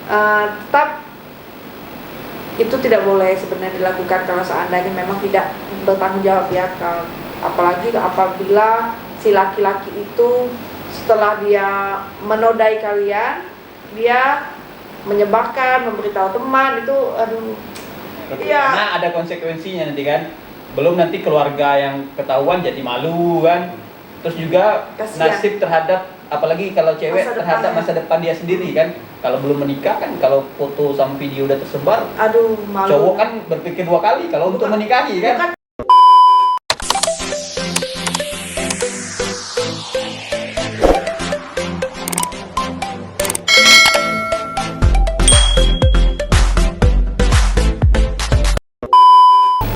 Tetap itu tidak boleh sebenarnya dilakukan kalau seandainya memang tidak bertanggung jawab ya. Apalagi apabila si laki-laki itu setelah dia menodai kalian, dia menyebarkan, memberitahu teman, itu aduh. Iya. Karena ada konsekuensinya nanti kan. Belum nanti keluarga yang ketahuan jadi malu kan. Terus juga Kasian. nasib terhadap, apalagi kalau cewek terhadap masa depan dia sendiri kan. Kalau belum menikah kan, kalau foto sama video udah tersebar, Aduh, malu. cowok kan berpikir 2 kali kalau untuk menikahi kan. Bukan.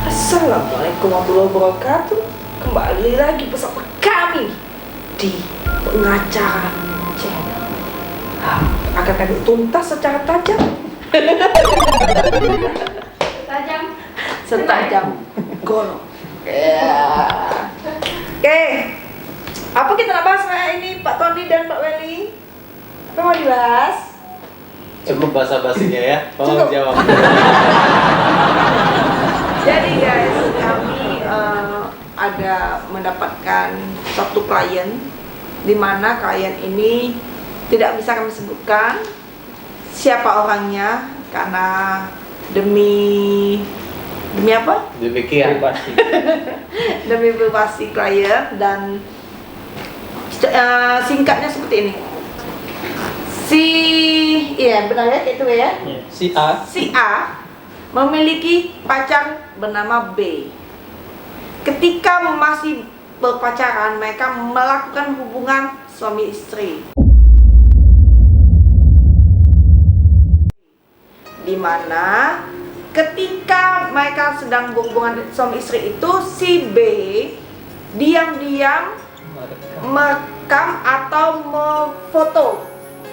Assalamualaikum warahmatullahi wabarakatuh. Kembali lagi bersama kami di Pengacara Channel. Akan kami tuntas secara tajam. Setajam golok. Oke. Apa kita nak bahas hari ini, Pak Tony dan Pak Welly? Apa mau dibahas? Cukup basa-basinya ya, Cukup. tolong jawab. Jadi guys, kami ada mendapatkan satu klien, di mana klien ini tidak bisa kami sebutkan siapa orangnya karena demi apa? Demikian. Privasi. Demi privasi klien. Dan singkatnya seperti ini. Benar ya, kayak itu ya. Si A memiliki pacar bernama B. Ketika masih berpacaran, mereka melakukan hubungan suami istri, di mana ketika mereka sedang berhubungan suami istri itu, si B diam-diam merekam atau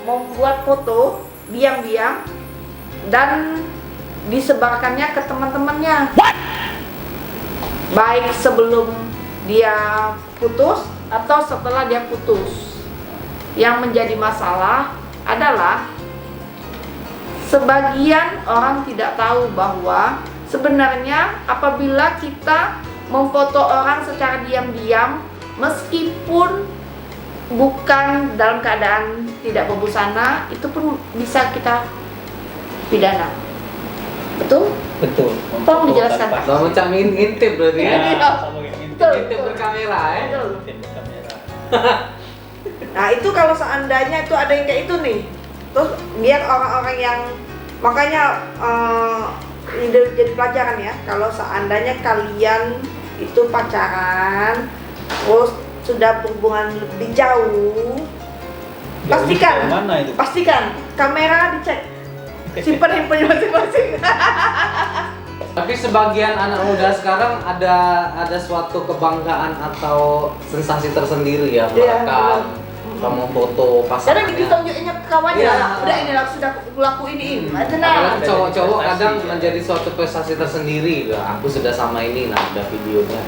membuat foto diam-diam dan disebarkannya ke teman-temannya. Baik sebelum dia putus atau setelah dia putus. Yang menjadi masalah adalah sebagian orang tidak tahu bahwa sebenarnya apabila kita memfoto orang secara diam-diam, meskipun bukan dalam keadaan tidak berbusana, itu pun bisa kita pidana. Betul? Betul. Tolong dijelaskan, Pak. Sama macam intip berarti ya. Iya. Sama kayak gitu. Betul. Intip berkamera ya. Betul. Intip berkamera. Nah itu kalau seandainya itu ada yang kayak itu nih, terus biar orang-orang yang makanya ini jadi pelajaran ya, kalau seandainya kalian itu pacaran terus sudah berhubungan lebih jauh, pastikan kamera dicek, simpan handphonenya masing-masing. Tapi sebagian anak muda sekarang ada suatu kebanggaan atau sensasi tersendiri ya merekam, kamu foto Kadang pasangan. gitu tunjuknya ke kawannya, Iya. udah ini lah sudah laku ini, tenang. Apalagi cowok-cowok Prestasi, kadang ya. menjadi suatu prestasi tersendiri. Lah, aku sudah sama ini, nah ada videonya.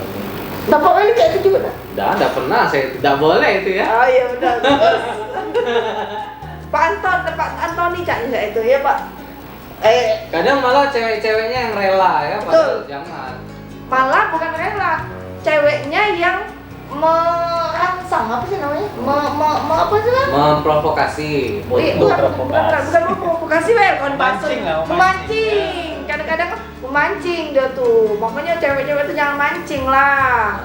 Bapak Welly kayak itu juga dah. Tidak pernah, saya tidak boleh itu ya. Oh iya benar. Pak Antoni cak enggak itu ya Pak? Kadang malah cewek-ceweknya yang rela ya, padahal jangan. Malah bukan rela, ceweknya yang merangsang, apa sih namanya? Apa sih lah? Memprovokasi. Bukan memprovokasi, Memancing lah, memancing. Kadang-kadang memancing dia tuh. Makanya cewek-cewek itu jangan mancing lah.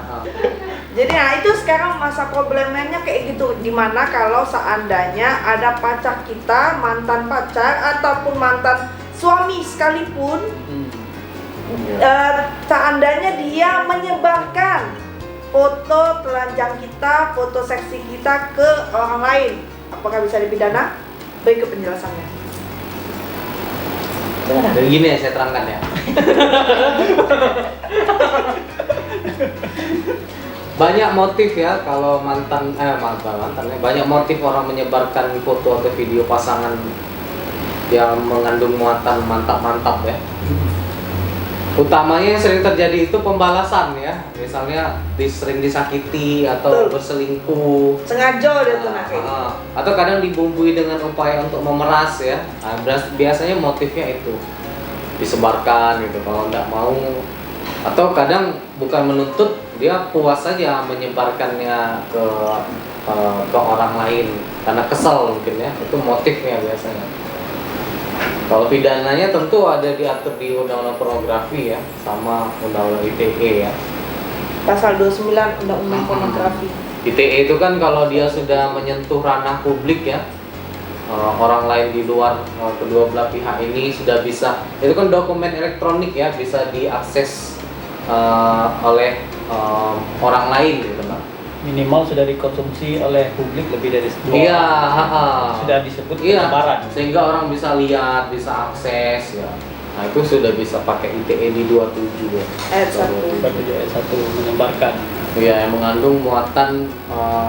Jadi nah itu sekarang masa problemnya kayak gitu. Dimana kalau seandainya ada pacar kita, mantan pacar ataupun mantan suami sekalipun, seandainya dia menyebarkan foto telanjang kita, foto seksi kita ke orang lain, apakah bisa dipidana? Berikut penjelasannya. Jadi gini ya, saya terangkan ya. Banyak motif ya kalau mantan ya, banyak motif orang menyebarkan foto atau video pasangan yang mengandung muatan mantap-mantap ya. Utamanya yang sering terjadi itu pembalasan ya, misalnya sering disakiti atau Betul. berselingkuh. Sengaja dia tuh nak. Atau kadang dibumbui dengan upaya untuk memeras ya. Nah, biasanya motifnya itu disebarkan gitu kalau nggak mau, atau kadang bukan menuntut, dia puas saja menyebarkannya ke orang lain karena kesal mungkin ya, itu motifnya biasanya. Kalau pidananya tentu ada diatur di Undang-Undang Pornografi ya, sama Undang-Undang ITE ya. Pasal 29 Undang-Undang Pornografi. ITE itu kan kalau dia sudah menyentuh ranah publik ya, orang lain di luar kedua belah pihak ini sudah bisa, itu kan dokumen elektronik ya, bisa diakses oleh orang lain gitu kan. Minimal sudah dikonsumsi oleh publik lebih dari 2 Iya, sudah disebut iya, penyebaran. sehingga orang bisa lihat, bisa akses ya. Nah itu sudah bisa pakai ITE di 27 ya. Ayat 1. 27 ayat 1 menyebarkan. Iya, yang mengandung muatan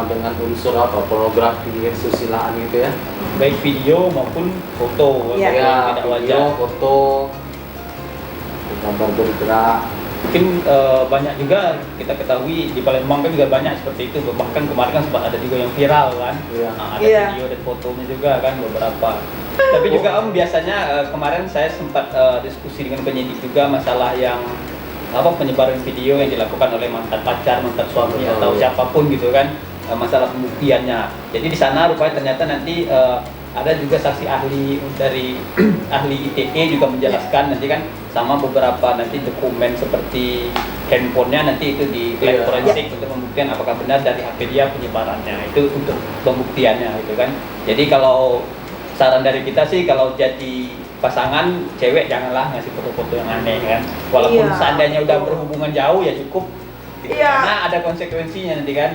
dengan unsur apa, pornografi, kesusilaan gitu ya. Baik video maupun foto Iya. yang Ya, tidak video, wajar. foto, gambar bergerak. Mungkin banyak juga kita ketahui di Palembang kan juga banyak seperti itu. Bahkan kemarin kan sempat ada juga yang viral kan. Iya. Nah, ada Iya. video dan fotonya juga kan beberapa. Tapi juga biasanya kemarin saya sempat diskusi dengan penyidik juga masalah yang penyebaran video yang dilakukan oleh mantan pacar, mantan suami Betul. atau siapapun gitu kan, masalah pembuktiannya. Jadi di sana rupanya ternyata nanti ada juga saksi ahli dari ahli ITE juga menjelaskan nanti kan, sama beberapa nanti dokumen seperti handphonenya nanti itu di lab Iya. forensik untuk pembuktian apakah benar dari HP dia penyebarannya, itu untuk pembuktiannya gitu kan. Jadi kalau saran dari kita sih, kalau jadi pasangan cewek janganlah ngasih foto-foto yang aneh kan, walaupun Iya. seandainya udah berhubungan jauh ya cukup gitu. Iya. Karena ada konsekuensinya nanti kan,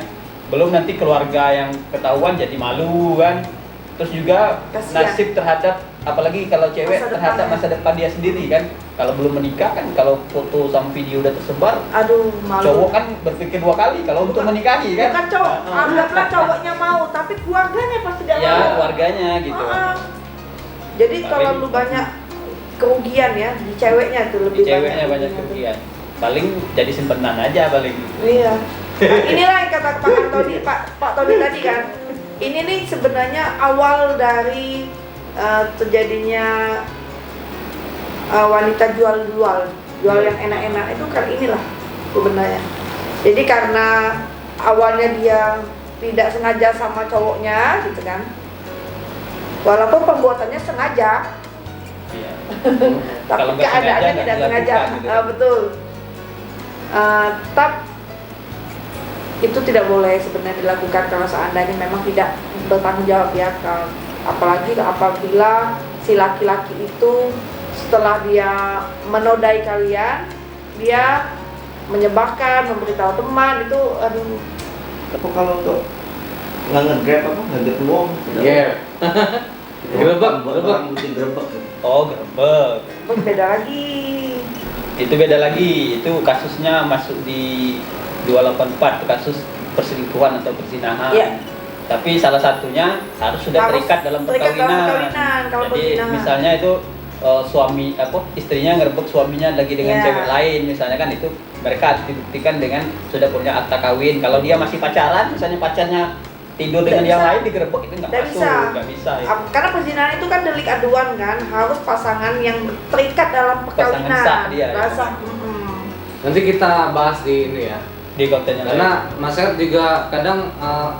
belum nanti keluarga yang ketahuan jadi malu kan. Terus juga Kasian. nasib terhadap, apalagi kalau cewek Masa terhadap depannya. masa depan dia sendiri kan. Kalau belum menikah kan, kalau foto sama video udah tersebar, Aduh, malu. cowok kan berpikir 2 kali kalau untuk menikahi kan. Bukan cowok, anggaplah cowoknya mau, tapi keluarganya pasti tidak Ya mau. keluarganya gitu. Jadi Paling- kalau lu banyak kerugian ya di ceweknya tuh Di lebih ceweknya banyak kerugiannya tuh. kerugian. Paling jadi simpenan aja paling. Iya. Nah, inilah yang kata Pak Antoni, Pak Tony tadi kan. Ini nih sebenarnya awal dari terjadinya wanita jual yang enak-enak itu kan inilah sebenarnya. Jadi karena awalnya dia tidak sengaja sama cowoknya gitu kan. Walaupun pembuatannya sengaja, Iya. tapi Kalau nggak keadaannya sengaja, tidak nggak sengaja. dilakukan gitu. Betul. Itu tidak boleh sebenarnya dilakukan kalau seandainya memang tidak bertanggung jawab ya. Apalagi apabila si laki-laki itu setelah dia menodai kalian, dia menyebarkan, memberitahu teman, itu aduh. Apa kalau untuk nggak nge-grab apa nge-grab uang? Iya. Gerebek, Barang mesti gerebek. Oh gerbek. Beda lagi. Itu beda lagi. Itu kasusnya masuk di 284, itu kasus perselingkuhan atau perzinahan. Iya. Tapi salah satunya harus sudah Harus terikat dalam terikat dalam perkawinan. perkawinan, kalau Jadi perzinahan. misalnya itu istrinya ngerebek suaminya lagi dengan Iya. cewek lain misalnya kan, itu mereka harus dibuktikan dengan sudah punya akta kawin. Kalau dia masih pacaran, misalnya pacarnya tidur dengan Nggak yang bisa. lain digerebek, itu nggak Nggak masuk, bisa. nggak bisa. Itu. Karena perzinahan itu kan delik aduan kan, harus pasangan yang terikat dalam perkawinan. Pasangan sah dia, ya. Sah. Nanti kita bahas di ini ya. Di kontennya Karena masyarakat juga kadang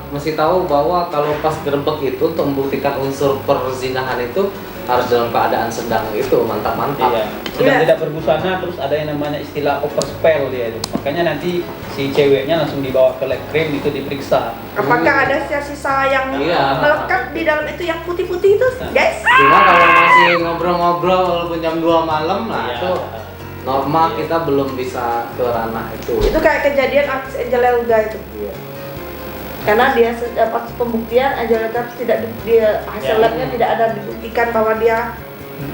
mesti tahu bahwa kalau pas gerebek itu untuk membuktikan unsur perzinahan itu harus dalam keadaan sedang itu mantap-mantap. Iya. Sedang Iya. tidak berbusana, terus ada yang namanya istilah overspell dia itu. Makanya nanti si ceweknya langsung dibawa ke lab cream itu diperiksa. Apakah ada sisa yang Iya. melekat di dalam itu yang putih-putih itu, guys? Cuma kalau masih ngobrol-ngobrol walaupun jam 2 malam lah Iya. itu normal, kita belum bisa ke ranah itu. Itu kayak kejadian artis Angela Elga itu. Iya. Karena dia pas pembuktian Angela Elga tidak dia hasil Ya. labnya tidak ada dibuktikan bahwa dia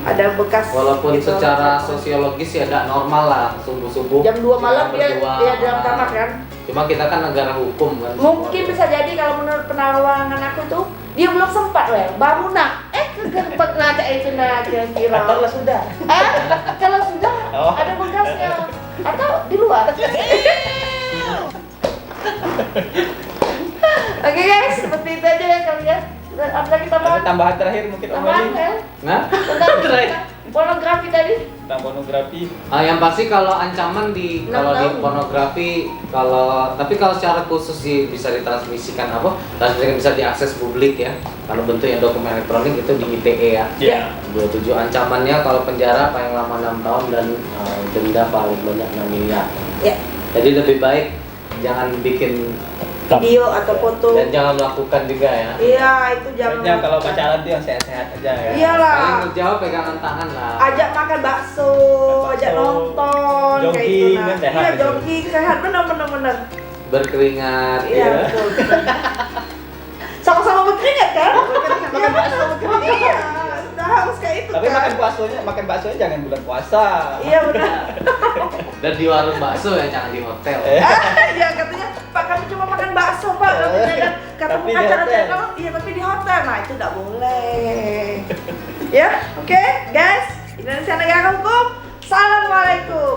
ada bekas. Walaupun gitu. secara sosiologis ya tidak normal lah, subuh-subuh. jam 2 malam dia berdua. dalam kamar kan. Cuma kita kan negara hukum kan. Mungkin bisa jadi kalau menurut penerawangan aku itu dia belum sempat baru nak kegerbek nada itu nak kira-kira. Atau lah sudah. Kalau sudah Oh. ada bekasnya atau di luar. Oke guys, seperti itu aja ya kalian. Ada lagi Ada tambahan? tambahan terakhir mungkin Om Tambahan Wali ya? Nah, Tentang pornografi tadi? tentang pornografi. yang pasti kalau ancaman kalau di tahun. pornografi, tapi kalau secara khusus bisa ditransmisikan bisa diakses publik ya. Kalau bentuknya dokumen elektronik itu di ITE ya. Iya. 27 ancamannya kalau penjara paling lama 6 tahun dan denda paling banyak 6 miliar. Ya. Jadi lebih baik jangan bikin Video atau foto. dan jangan melakukan juga ya. Iya, itu jangan. Pokoknya kalau pacaran tuh yang sehat-sehat aja ya. Iyalah. Paling jauh pegangan tangan lah. Ajak makan bakso, ajak nonton, kayak Jogging, gitu. kan sehat Iya, itu. jogging sehat, bener. Berkeringat Iya, ya. betul. Sama-sama berkeringat kan? Makan bakso, berkeringat. Iya, udah harus kayak itu Tapi kan. makan baksonya jangan bulan puasa. Iya benar. Dan di warung bakso ya, jangan di hotel. Iya katanya Pak kami cuma makan bakso Pak katanya kan kata Tapi di acara hotel. channel iya tapi di hotel nah itu tidak boleh ya oke guys Indonesia negara hukum assalamualaikum